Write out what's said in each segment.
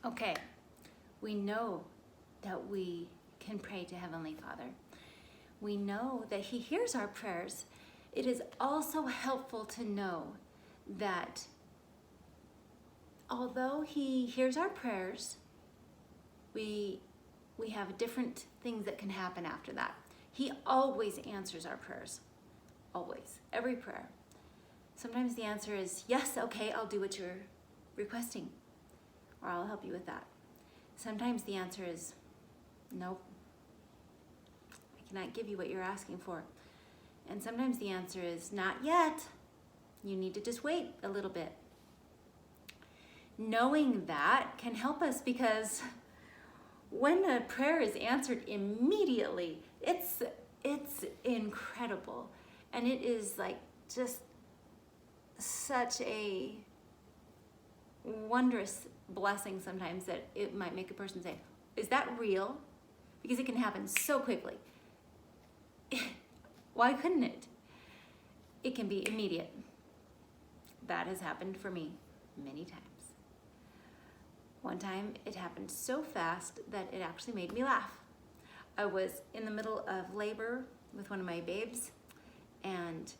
Okay, we know that we can pray to Heavenly Father. We know that He hears our prayers. It is also helpful to know that although He hears our prayers, we have different things that can happen after that. He always answers our prayers. Always. Every prayer. Sometimes the answer is, yes, okay, I'll do what you're requesting, or I'll help you with that. Sometimes the answer is, nope, I cannot give you what you're asking for. And sometimes the answer is, not yet. You need to just wait a little bit. Knowing that can help us, because when a prayer is answered immediately, it's incredible. And it is like just such a wondrous blessing sometimes that it might make a person say, is that real? Because it can happen so quickly. Why couldn't it? It can be immediate. That has happened for me many times. One time it happened so fast that it actually made me laugh. I was in the middle of labor with one of my babes, and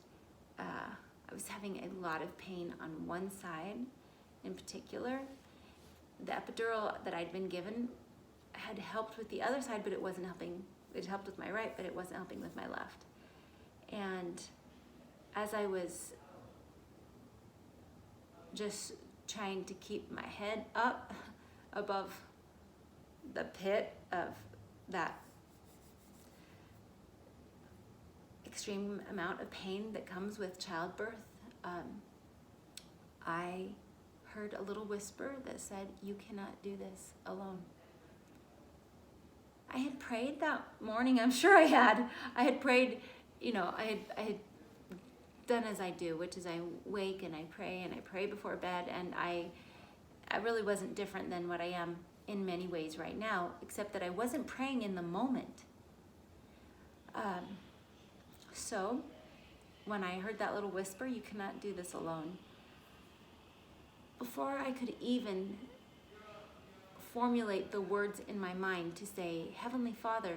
I was having a lot of pain on one side in particular. The epidural that I'd been given had helped with the other side, but it wasn't helping. It helped with my right, but it wasn't helping with my left. And as I was just trying to keep my head up above the pit of that extreme amount of pain that comes with childbirth, I heard a little whisper that said, you cannot do this alone. I had prayed that morning. I'm sure I had. I had prayed, I had done as I do, which is I wake and I pray before bed, and I really wasn't different than what I am in many ways right now, except that I wasn't praying in the moment. So when I heard that little whisper, you cannot do this alone, before I could even formulate the words in my mind to say, Heavenly Father,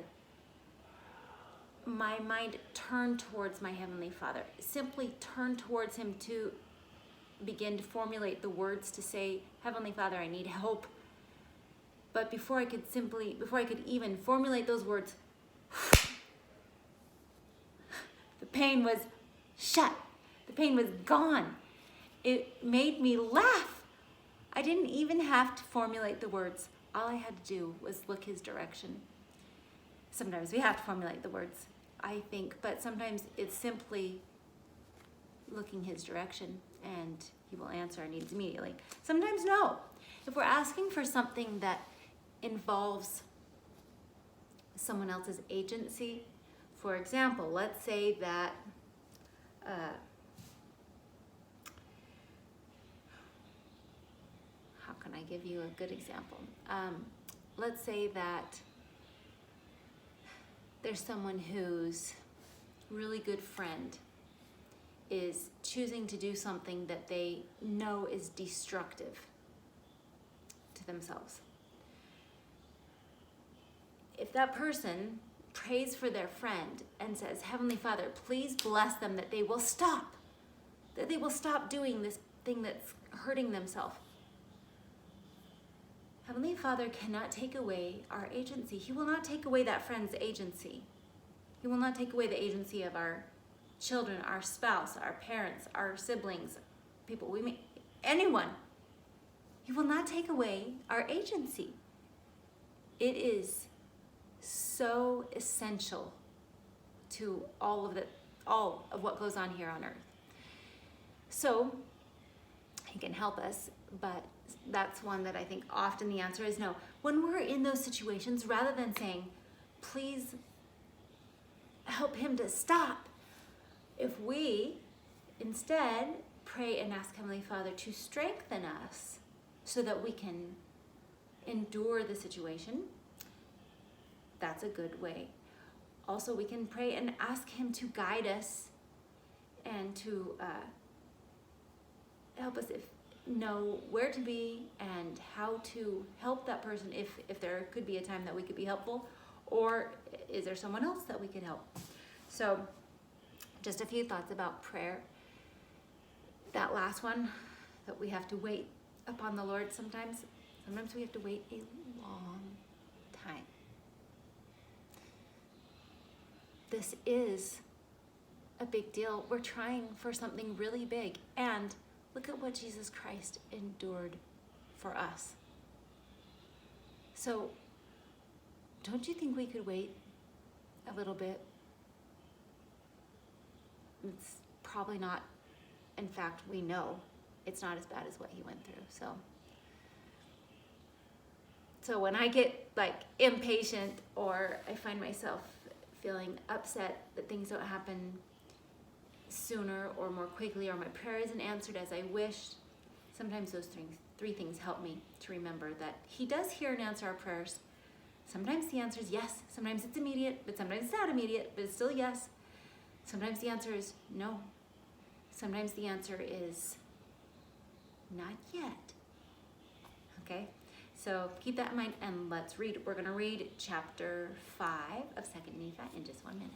my mind turned towards my Heavenly Father, simply turned towards Him to begin to formulate the words to say, Heavenly Father, I need help. But before I could even formulate those words, the pain was shut. The pain was gone. It made me laugh. I didn't even have to formulate the words. All I had to do was look His direction. Sometimes we have to formulate the words, I think, but sometimes it's simply looking His direction and He will answer our needs immediately. Sometimes no. If we're asking for something that involves someone else's agency, for example, let's say that how can I give you a good example? Let's say that there's someone whose really good friend is choosing to do something that they know is destructive to themselves. If that person prays for their friend and says, Heavenly Father, please bless them, that they will stop doing this thing that's hurting themselves. Heavenly Father cannot take away our agency. He will not take away that friend's agency. He will not take away the agency of our children, our spouse, our parents, our siblings, people we meet, anyone. He will not take away our agency. It is so essential to all of what goes on here on earth. So He can help us, but that's one that I think often the answer is no. When we're in those situations, rather than saying, please help him to stop, if we instead pray and ask Heavenly Father to strengthen us so that we can endure the situation, that's a good way. Also, we can pray and ask Him to guide us and to help us know where to be and how to help that person, if there could be a time that we could be helpful, or is there someone else that we could help? So just a few thoughts about prayer. That last one, that we have to wait upon the Lord sometimes we have to wait a long time. This is a big deal. We're trying for something really big, and look at what Jesus Christ endured for us. So don't you think we could wait a little bit? It's probably not, in fact, we know it's not as bad as what he went through. So when I get like impatient, or I find myself feeling upset that things don't happen sooner or more quickly, or my prayer isn't answered as I wished, sometimes those three things help me to remember that he does hear and answer our prayers. Sometimes the answer is yes. Sometimes it's immediate, but sometimes it's not immediate, but it's still yes. Sometimes the answer is no. Sometimes the answer is not yet. Okay? So keep that in mind, and let's read. We're going to read chapter 5 of 2nd Nephi in just 1 minute.